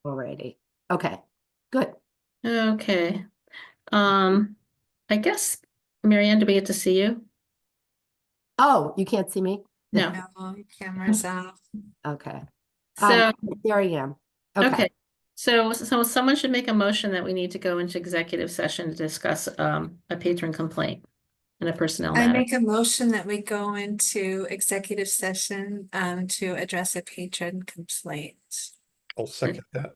already. Okay, good. Okay. I guess, Marianne, do we get to see you? Oh, you can't see me? No. No, camera's off. Okay. So, There I am. Okay. okay. So someone should make a motion that we need to go into executive session to discuss a patron complaint and a personnel I matter. make a motion that we go into executive session to address a patron complaint. I'll second that.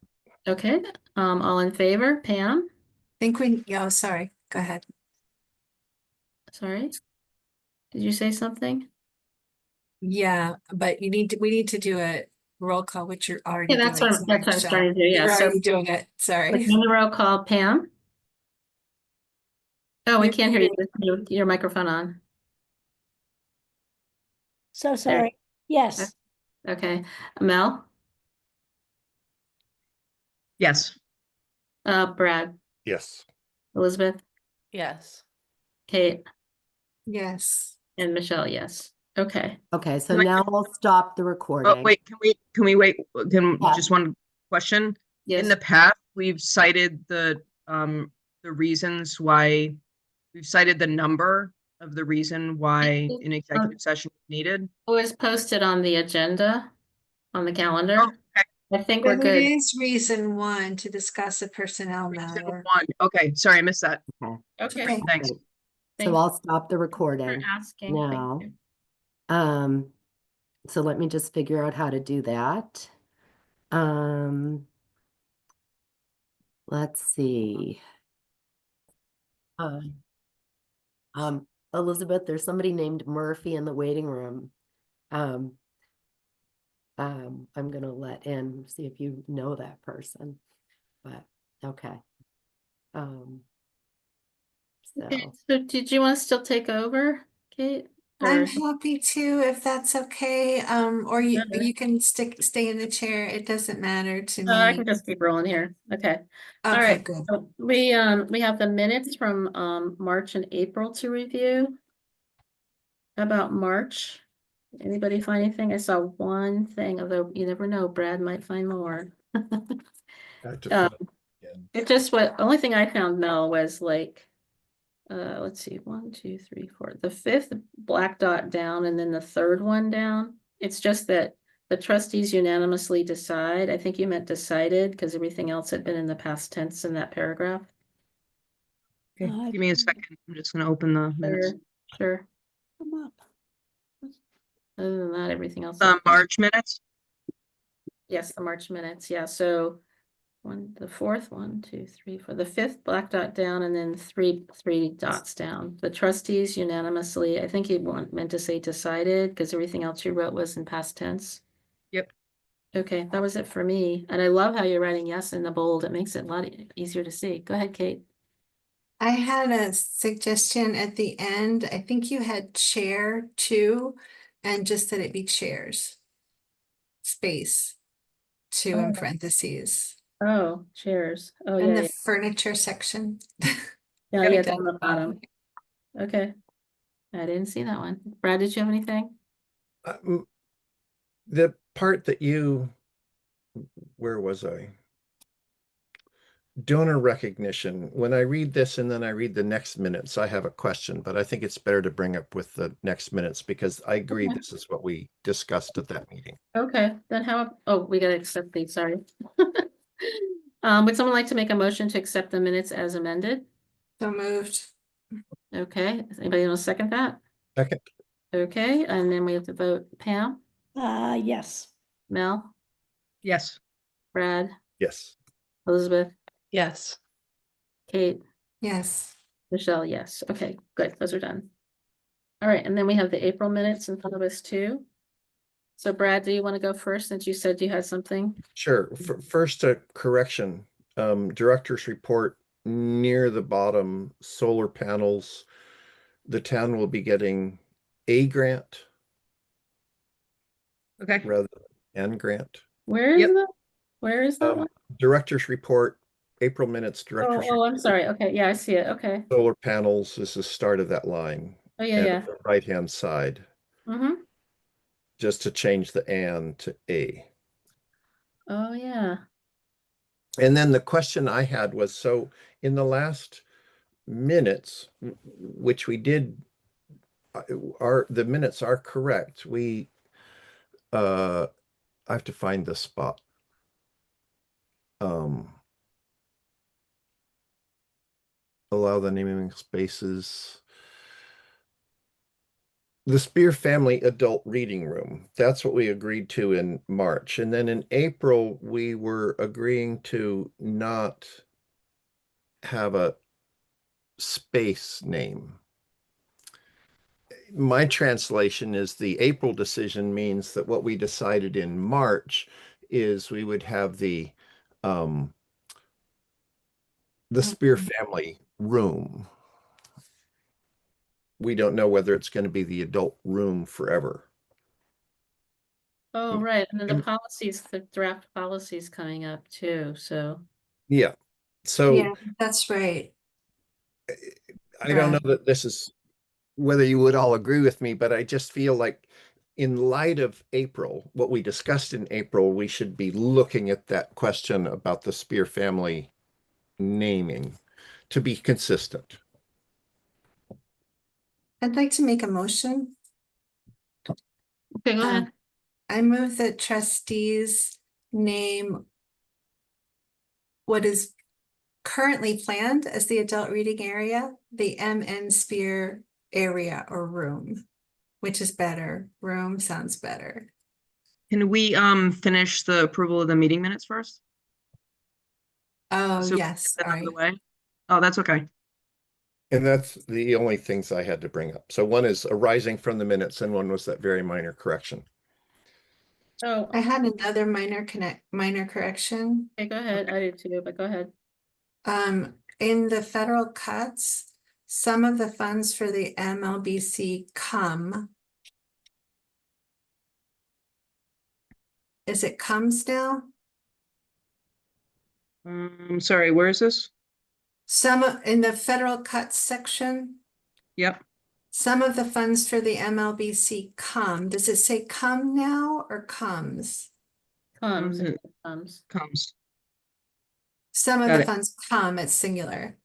Okay, all in favor? Pam? Oh, sorry, go ahead. Sorry? Did you say something? Yeah, but we need to do a roll call, which you're already Yeah, doing. that's what I'm Michelle. trying to do. Yeah. You're So already doing it, sorry. on the roll call, Pam? Oh, we You're can't hear you. muted. Your microphone on. So There. sorry. Yes. Okay. Mel? Yes. Brad? Yes. Elizabeth? Yes. Kate? Yes. And Michelle, yes. Okay. Okay, so Can I- now we'll stop the Oh, recording. wait, can we wait? Yeah. Just one question. Yes. In the past, we've cited the reasons why, we've cited the number of the reason why an executive session is needed. It was posted on the agenda on the calendar. Oh, okay. I think we're But it good. is reason one to discuss a personnel Reason matter. one. Okay, sorry, I missed that. Okay, Okay. Okay. Thanks. great. Thank So you I'll stop the for recording asking. now. Thank you. So let me just figure out how to do that. Let's see. Elizabeth, there's somebody named Murphy in the waiting room. I'm gonna let in, see if you know that person, but okay. Okay, So so did you want to still take over, Kate? I'm Or happy to, if that's okay. Or Sure. you can stay in the chair. It doesn't matter to I me. can just keep rolling here. Okay. All Okay, right. good. So we have the minutes from March and April to review. How about March? Anybody find anything? I saw one thing, although you never know, Brad might find more. I have to Uh, find it again. It just what only thing I found, Mel, was like let's see, 1, 2, 3, 4. The fifth black dot down and then the third one down. It's just that the trustees unanimously decide. I think you meant decided because everything else had been in the past tense in that paragraph. Okay, give me a second. I'm just gonna open the minutes. Sure. Come up. Other than that, everything else. March minutes. Yes, the March minutes. Yeah. So the fourth, 1, 2, 3, 4, the fifth black dot down and then three dots down. The trustees unanimously, I think you meant to say decided because everything else you wrote was in past tense. Yep. Okay, that was it for me. And I love how you're writing yes in the bold. It makes it a lot easier to see. Go ahead, Kate. I had a suggestion at the end. I think you had chair two and just that it be chairs. Space two in Oh. parentheses. Oh, chairs. Oh, And yeah, the furniture section. yeah, Yep. yeah, down the bottom. Okay. I didn't see that one. Brad, did you have anything? The part that where was I? Donor recognition. When I read this and then I read the next minutes, I have a question, but I think it's better to bring up with the next minutes because I agree Okay. this is what we discussed at that meeting. Okay, then we gotta accept these, sorry. Would someone like to make a motion to accept the minutes as amended? So moved. Okay, does anybody want to second that? Second. Okay, and then we have to vote Pam, Yes. Mel, Yes. Brad, Yes. Elizabeth, Yes. Kate, Yes. Michelle, yes. Okay, good, those are done. All right, and then we have the April minutes in front of us too. So Brad, do you want to go first since you said you had something? Sure. First, a correction. Director's report near the bottom, solar panels. The town will be getting a grant Okay. rather than N grant. Where is Yep. that? Where is that one? Director's report, April minutes, director's Oh, I'm report, sorry. Okay, yeah, I see it. Okay. solar panels is the start of that line. Oh, yeah, And yeah. on the right-hand side, Mm-hmm. just to change the and to a. Oh, yeah. And then the question I had was, so in the last minutes, which we did, the minutes are correct. I have to find the spot. Allow the naming spaces. The Spear Family Adult Reading Room. That's what we agreed to in March. And then in April, we were agreeing to not have a space name. My translation is the April decision means that what we decided in March is we would have the Spear Family Room. We don't know whether it's going to be the adult room forever. Oh, right, and then the And- policies, the draft policies coming up too, so. Yeah. So Yeah, that's right. I don't know Brad. that this is whether you would all agree with me, but I just feel like in light of April, what we discussed in April, we should be looking at that question about the Spear family naming to be consistent. I'd like to make a motion. Okay, go Um, ahead. I move that trustees name what is currently planned as the adult reading area, the MN Sphere area or room, which is better. Room sounds better. Can we finish the approval of the meeting minutes first? Oh, So yes, get that out of the sorry. way. Oh, that's okay. And that's the only things I had to bring up. So one is arising from the minutes and one was that very minor correction. Oh, I had another minor correction. okay, go ahead, I did too, but go ahead. In the federal cuts, some of the funds for the MLBC come. Is it comes now? Sorry, where is this? In the federal cuts section, Yep. some of the funds for the MLBC come. Does it say come now or comes? Comes, Mhm. it comes. Comes. Some of Got the it. funds come, it's singular.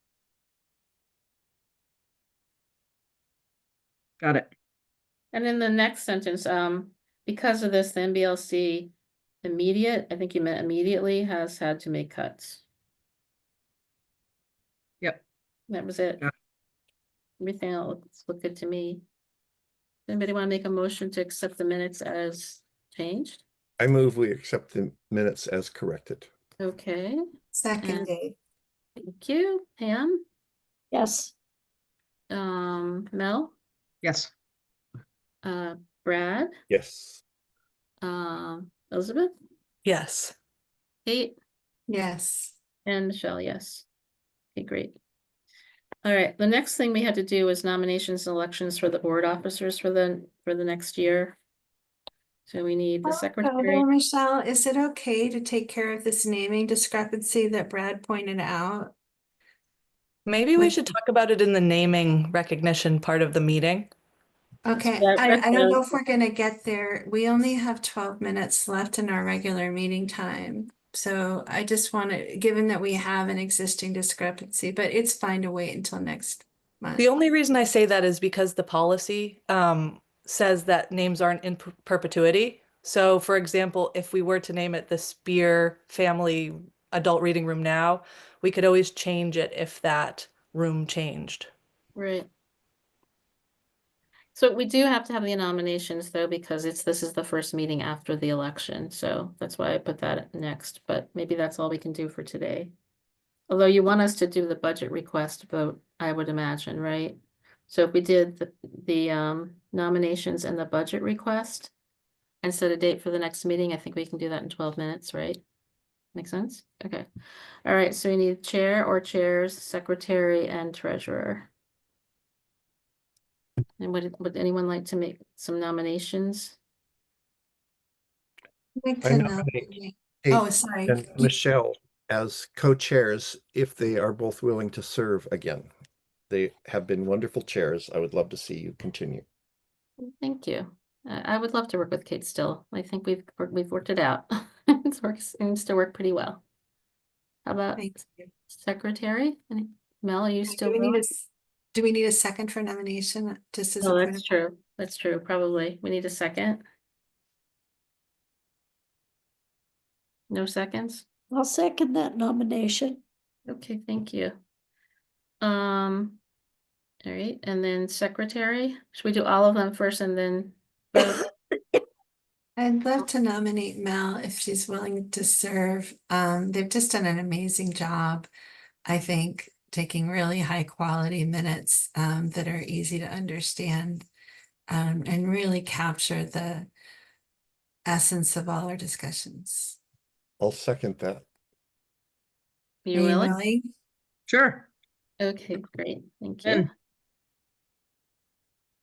Got it. And in the next sentence, because of this, the NBLC I think you meant immediately, has had to make cuts. Yep. That was it. Yeah. Everything else looked good to me. Anybody want to make a motion to accept the minutes as changed? I move we accept the minutes as corrected. Okay, Second day. thank you. Pam, Yes. Mel, Yes. Brad, Yes. Elizabeth, Yes. Kate, Yes. and Michelle, yes. Okay, great. All right, the next thing we had to do was nominations and elections for the board officers for the next year. So we need the secretary. Michelle, is it okay to take care of this naming discrepancy that Brad pointed out? Maybe we With- should talk about it in the naming recognition part of the meeting. Okay, Yeah, I don't know if we're gonna get there. We only have 12 minutes left in our regular meeting time. So I just want to, given that we have an existing discrepancy, but it's fine to wait until next month. The only reason I say that is because the policy says that names aren't in perpetuity. So for example, if we were to name it the Spear Family Adult Reading Room now, we could always change it if that room changed. Right. So we do have to have the nominations though, because this is the first meeting after the election, so that's why I put that next, but maybe that's all we can do for today. Although you want us to do the budget request vote, I would imagine, right? So if we did the nominations and the budget request and set a date for the next meeting, I think we can do that in 12 minutes, right? Make sense? Okay. All right, so we need chair or chairs, secretary, and treasurer. And would anyone like to make some nominations? I nominate Oh, Kate sorry. and Michelle as co-chairs if they are both willing to serve again. They have been wonderful chairs. I would love to see you continue. Thank you. I would love to work with Kate still. I think we've worked it out. Seems to work pretty well. How about Thank you. secretary? Mel, are you still Do we need willing? do we need a second for nomination? Just as a Oh, point that's of- true. That's true. Probably. We need a second. No seconds? I'll second that nomination. Okay, thank you. All right, and then secretary, should we do all of them first and then vote? I'd love to nominate Mel if she's willing to serve. They've just done an amazing job, I think, taking really high quality minutes that are easy to understand and really capture the essence of all our discussions. I'll second that. You Are you willing? willing? Sure. Okay, great, thank you. And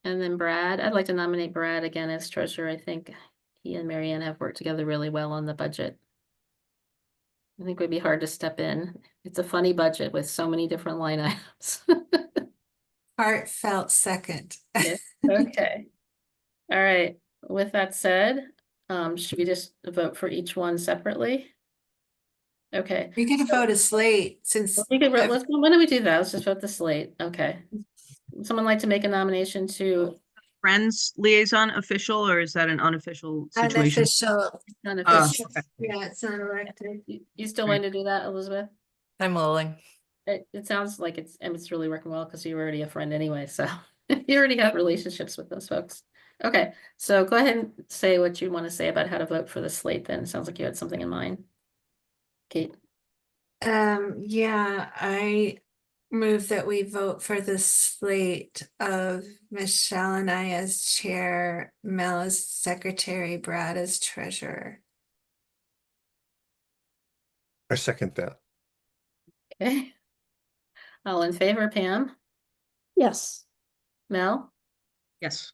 And then Brad, I'd like to nominate Brad again as treasurer. I think he and Marianne have worked together really well on the budget. I think it would be hard to step in. It's a funny budget with so many different line items. Heartfelt second. Yeah, okay. All right, with that said, should we just vote for each one separately? Okay. We could vote a slate since We could, let's, when do we do that? Let's just vote the slate. Okay. Would someone like to make a nomination to Friends liaison official, or is that an unofficial situation? unofficial. unofficial? okay. Yeah, it's not elected. You still want to do that, Elizabeth? I'm willing. It sounds like it's really working well because you're already a friend anyway, so you already got relationships with those folks. Okay, so go ahead and say what you want to say about how to vote for the slate then. It sounds like you had something in mind. Kate, Yeah, I move that we vote for the slate of Michelle and I as chair, Mel as secretary, Brad as treasurer. I second that. okay. All in favor, Pam, Yes. Mel, Yes.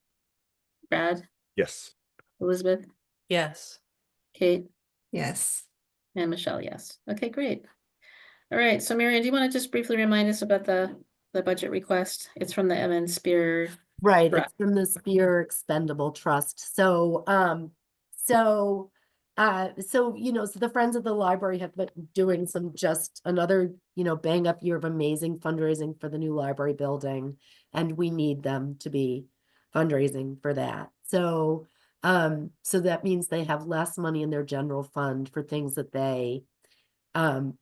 Brad, Yes. Elizabeth, Yes. Kate, Yes. and Michelle, yes. Okay, great. All right, so Marianne, do you want to just briefly remind us about the budget request? It's from the MN Spear. Right, Right. it's from the Spear Expendable Trust. So, so the Friends of the Library have been doing some just another, bang up year of amazing fundraising for the new library building. And we need them to be fundraising for that. So, so that means they have less money in their general fund for things that they have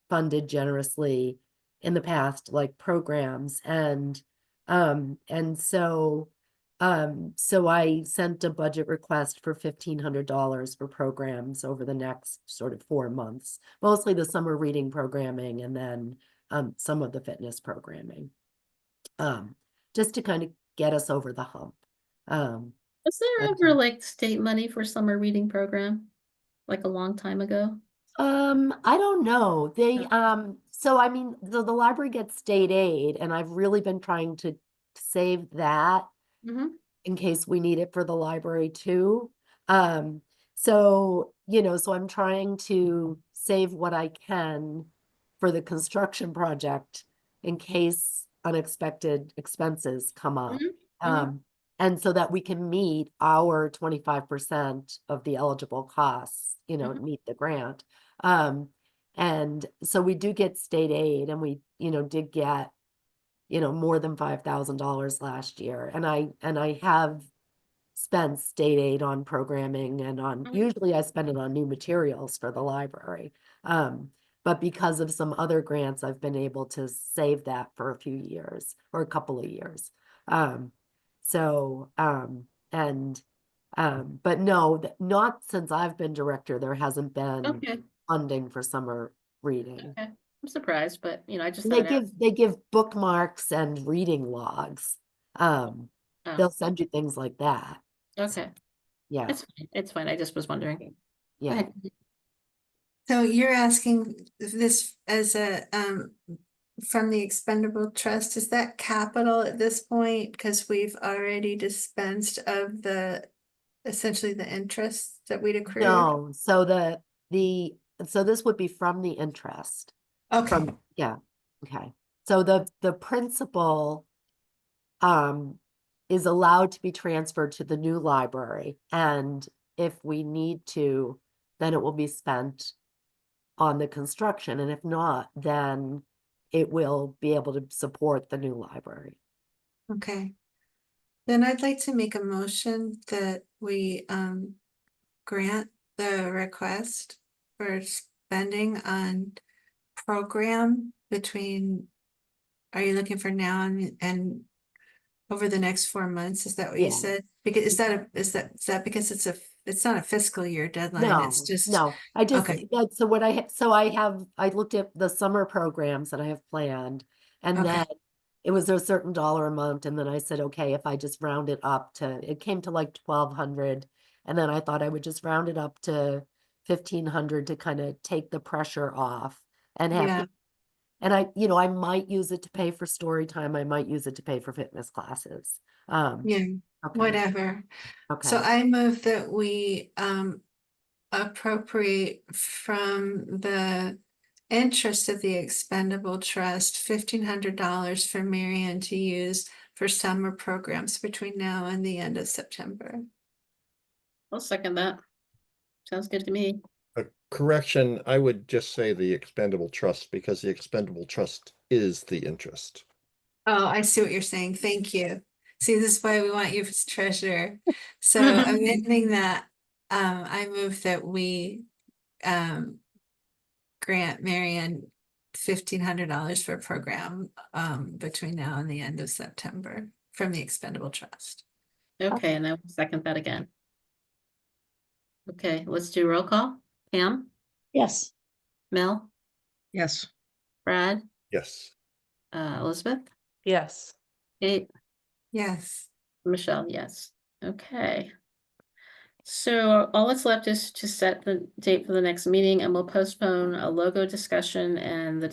funded generously in the past, like programs. And so I sent a budget request for $1,500 for programs over the next sort of 4 months, mostly the summer reading programming and then some of the fitness programming, just to kind of get us over the hump. Was there ever like state money for summer reading program? Like a long time ago? I don't know. So I mean, the library gets state aid, and I've really been trying to save that Mm-hmm. in case we need it for the library too. So I'm trying to save what I can for the construction project in case unexpected expenses come up. And so that we can meet our 25% of the eligible costs, meet the grant. And so we do get state aid, and we, did get, more than $5,000 last year. And I have spent state aid on programming and on, usually I spend it on new materials for the library. But because of some other grants, I've been able to save that for a few years or a couple of years. But no, not since I've been director, there hasn't been Okay, funding for summer reading. okay. I'm surprised, but I just And thought I'd ask. they give bookmarks and reading logs. Oh, They'll send you things like that. okay. Yeah, It's fine. I just was wondering. Go yeah. ahead. So you're asking this as a from the expendable trust, is that capital at this point? Because we've already dispensed of essentially the interest that we'd accrued? No, so so this would be from the interest. Okay, Yeah, okay. So the principal is allowed to be transferred to the new library, and if we need to, then it will be spent on the construction, and if not, then it will be able to support the new library. Okay. Then I'd like to make a motion that we grant the request for spending on program between, are you looking for now and over the next 4 months? Is that what you Yeah. said? Because is that because it's not a fiscal year deadline, it's just. No, I just, Okay. so what I looked at the summer programs that I have planned, and Okay. then it was a certain dollar amount, and then I said, okay, if I just round it up to, it came to like 1,200, and then I thought I would just round it up to 1,500 to kind of take the pressure off and have, Yeah, and I might use it to pay for story time, I might use it to pay for fitness classes. yeah, Okay, whatever. So okay. I move that we appropriate from the interest of the expendable trust $1,500 for Marion to use for summer programs between now and the end of September. I'll second that. Sounds good to me. A correction, I would just say the expendable trust because the expendable trust is the interest. Oh, I see what you're saying. Thank you. See, this is why we want you as treasurer. So amending that, I move that we grant Marion $1,500 for a program between now and the end of September from the expendable trust. Okay, and I will second that again. Okay, let's do roll call. Pam, Yes. Mel, Yes. Brad, Yes. Elizabeth, Yes. Kate, Yes. Michelle, yes. Okay. So all that's left is to set the date for the next meeting, and we'll postpone a logo discussion and the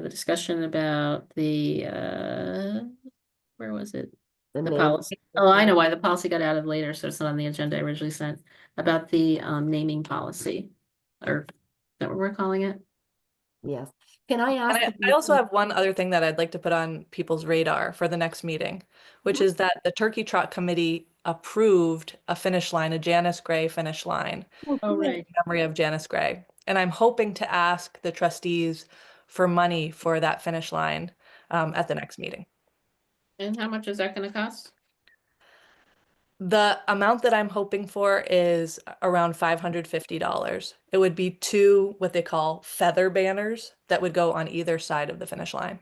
discussion about the where was it? The name- policy. Oh, I know why the policy got added later, so it's not on the agenda I originally sent, about the naming policy. Or is that what we're calling it? Yes. Can I ask? And I also have one other thing that I'd like to put on people's radar for the next meeting, which is that the Turkey Trot Committee approved a finish line, a Janice Gray finish line, Oh, right. in memory of Janice Gray. And I'm hoping to ask the trustees for money for that finish line at the next meeting. And how much is that gonna cost? The amount that I'm hoping for is around $550. It would be 2 what they call feather banners that would go on either side of the finish line.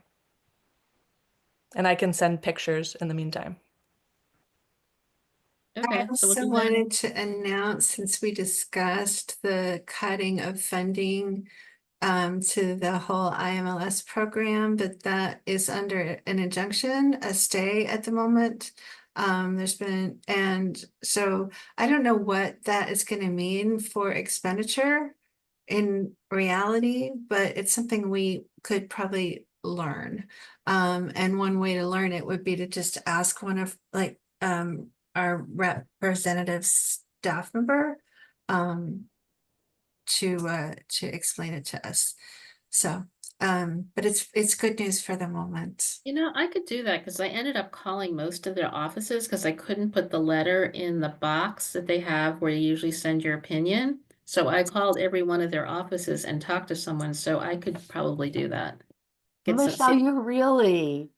And I can send pictures in the meantime. Okay, I so we'll also do that. wanted to announce, since we discussed the cutting of funding to the whole IMLS program, but that is under an injunction, a stay at the moment. There's been, and so I don't know what that is going to mean for expenditure in reality, but it's something we could probably learn. And one way to learn it would be to just ask one of our representative staff member to explain it to us. So, but it's good news for the moment. You know, I could do that because I ended up calling most of their offices because I couldn't put the letter in the box that they have where you usually send your opinion. So I called every one of their offices and talked to someone, so I could probably do that. Get some- Michelle, you really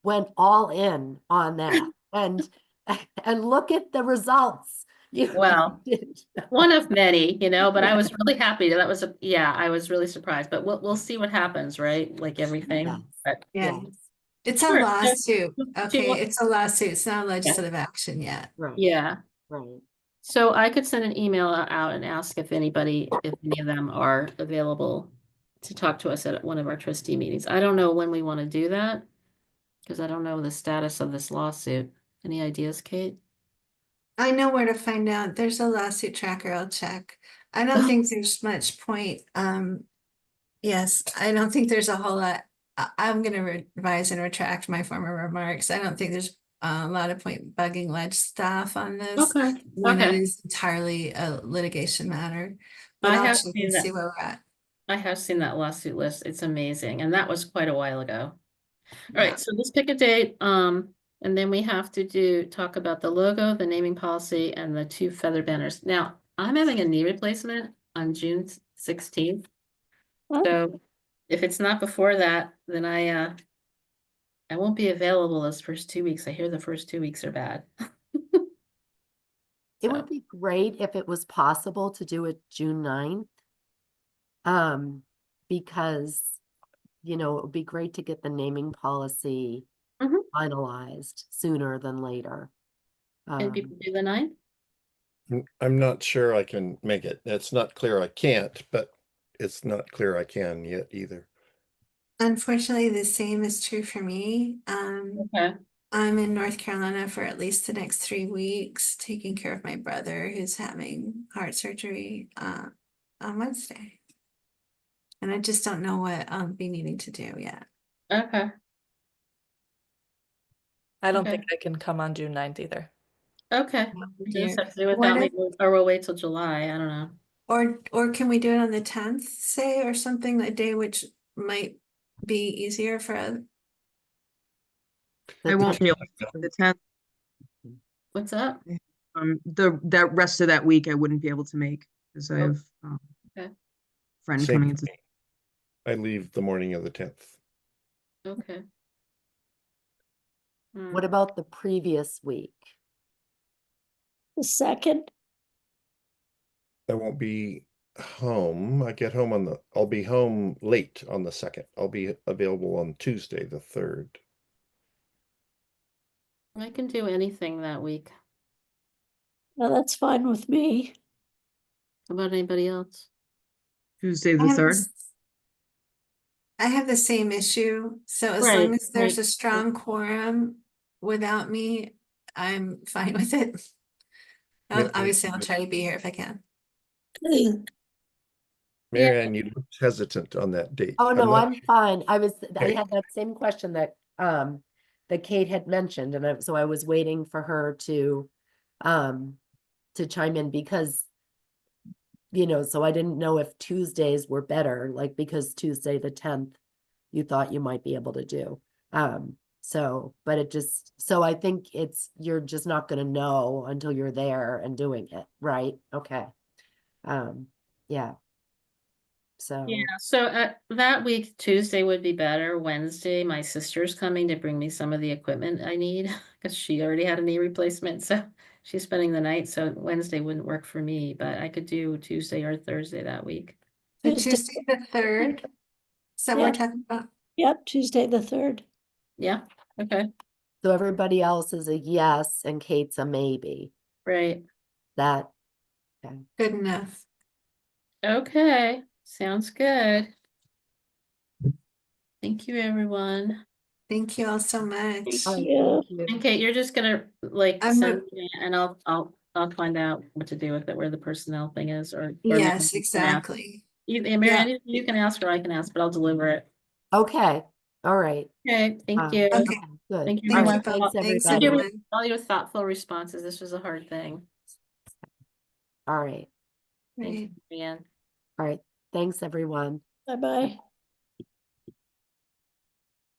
went all in on that, and look at the results. You Well, did. one of many, but I was really happy. That was I was really surprised, but we'll see what happens, right? Like everything. Yes. But Yeah, Yes. it's a Sure. lawsuit. Do you Okay, want- it's a lawsuit. It's not legislative action yet. Right. Yeah. Right. So I could send an email out and ask if any of them are available to talk to us at one of our trustee meetings. I don't know when we want to do that because I don't know the status of this lawsuit. Any ideas, Kate? I know where to find out. There's a lawsuit tracker. I'll check. I don't think there's much point. Yes, I don't think there's a whole lot. I'm gonna revise and retract my former remarks. I don't think there's a lot of point bugging ledge staff on this Okay. when it Okay. is entirely a litigation matter. But I I'll have check seen and that. see where we're at. I have seen that lawsuit list. It's amazing. And that was quite a while ago. All Yeah. right, so let's pick a date. And then we have to talk about the logo, the naming policy, and the 2 feather banners. Now, I'm having a knee replacement on June 16th. Huh? So if it's not before that, then I won't be available those first 2 weeks. I hear the first 2 weeks are bad. It So, would be great if it was possible to do it June 9th. Because, you know, it would be great to get the naming policy Mhm. finalized sooner than later. can people do the 9th? I'm not sure I can make it. It's not clear I can't, but it's not clear I can yet either. Unfortunately, the same is true for me. Okay. I'm in North Carolina for at least the next 3 weeks, taking care of my brother who's having heart surgery on Wednesday. And I just don't know what I'll be needing to do yet. Okay. I don't Okay. think I can come on June 9th either. Okay. Oh, It dear. does have to do with What that, if- maybe, or we'll wait till July. I don't know. Or can we do it on the 10th, say, or something, a day which might be easier for I won't be able to make the 10th. What's up? That rest of that week I wouldn't be able to make because I have Okay. friend Same coming for into. me. I leave the morning of the 10th. Okay. What about the previous week? The second, I won't be home. I get home I'll be home late on the 2nd. I'll be available on Tuesday, the 3rd. I can do anything that week. well, that's fine with me. How about anybody else? Tuesday I the have 3rd. this- I have the same issue, so as Right, long as there's right. a strong quorum without me, I'm fine with it. Yeah, Obviously, I'll try to be here if I can. Mary Ann, you looked hesitant on that date. Oh, no, not I'm fine. I Okay. had that same question that Kate had mentioned, and so I was waiting for her to chime in because, you know, so I didn't know if Tuesdays were better, like because Tuesday the 10th, you thought you might be able to do. But so I think you're just not gonna know until you're there and doing it, right? Okay. Yeah. So. Yeah, so that week, Tuesday would be better. Wednesday, my sister's coming to bring me some of the equipment I need because she already had a knee replacement, so she's spending the night. So Wednesday wouldn't work for me, but I could do Tuesday or Thursday that week. So Tuesday. Tuesday the 3rd, so we're Yeah. talking about. Yep, Tuesday the 3rd. Yeah, okay, So everybody else is a yes and Kate's a maybe. great. That, okay. Good enough. Okay, sounds good. Thank you, everyone. Thank you all so much. All right, Yeah. thank you. And Kate, you're just gonna like I'm send not- me and I'll find out what to do with it, where the personnel thing is, or Yes, maybe you can ask. exactly. Mary, Yeah. anything you can ask or I can ask, but I'll deliver it. Okay, all right. Okay, thank you. Okay. Good. Thank you All very right, much. thanks, Thanks, Thank you everybody. with everyone. all your thoughtful responses. This was a hard thing. All right, Thank you, Right. Marianne. all right. Thanks, everyone. Bye-bye.